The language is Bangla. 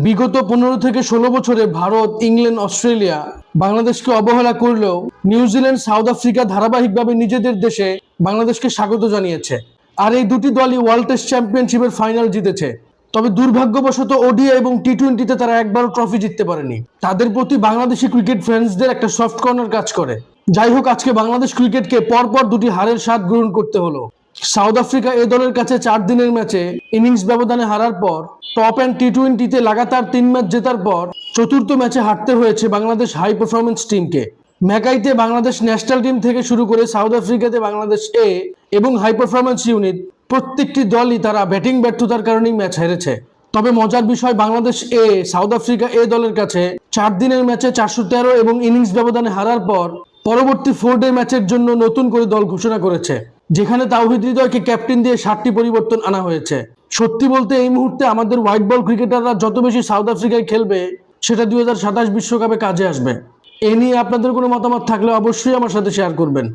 বিগত 15 থেকে 16 বছরে ভারত, ইংল্যান্ড, অস্ট্রেলিয়া বাংলাদেশকে অবহেলা করলেও নিউজিল্যান্ড, সাউথ আফ্রিকা ধারাবাহিকভাবে নিজেদের দেশে বাংলাদেশকে স্বাগত জানিয়েছে। আর এই দুটি দলই ওয়ার্ল্ড টেস্ট চ্যাম্পিয়নশিপের ফাইনাল জিতেছে। তবে দুর্ভাগ্যবশত ওডিআই এবং টি-20তে তারা একবারও ট্রফি জিততে পারেনি। তাদের প্রতি বাংলাদেশি ক্রিকেট ফ্যান্সদের একটা সফট কর্নার কাজ করে। যাই হোক, আজকে বাংলাদেশ ক্রিকেটকে পরপর দুটি হারের স্বাদ গ্রহণ করতে হলো। সাউথ আফ্রিকা এ দলের কাছে 4 দিনের ম্যাচে ইনিংস ব্যবধানে হারার পর, টপ অ্যান্ড টি-20তে লাগাতার 3 ম্যাচ জেতার পর চতুর্থ ম্যাচে হারতে হয়েছে বাংলাদেশ হাই পারফরমেন্স টিমকে। ম্যাকাইতে বাংলাদেশ ন্যাশনাল টিম থেকে শুরু করে সাউথ আফ্রিকাতে বাংলাদেশ এ এবং হাই পারফরমেন্স ইউনিট প্রত্যেকটি দলই তারা ব্যাটিং ব্যর্থতার কারণেই ম্যাচ হেরেছে। তবে মজার বিষয়, বাংলাদেশ এ সাউথ আফ্রিকা এ দলের কাছে 4 দিনের ম্যাচে 413 এবং ইনিংস ব্যবধানে হারার পর পরবর্তী 4 ডে ম্যাচের জন্য নতুন করে দল ঘোষণা করেছে, যেখানে তাওহিদ হৃদয়কে ক্যাপ্টেন দিয়ে 7টি পরিবর্তন আনা হয়েছে। সত্যি বলতে এই মুহূর্তে আমাদের হোয়াইট বল ক্রিকেটাররা যত বেশি সাউথ আফ্রিকায় খেলবে, সেটা 2027 বিশ্বকাপে কাজে আসবে। এ নিয়ে আপনাদের কোনো মতামত থাকলে অবশ্যই আমার সাথে শেয়ার করবেন।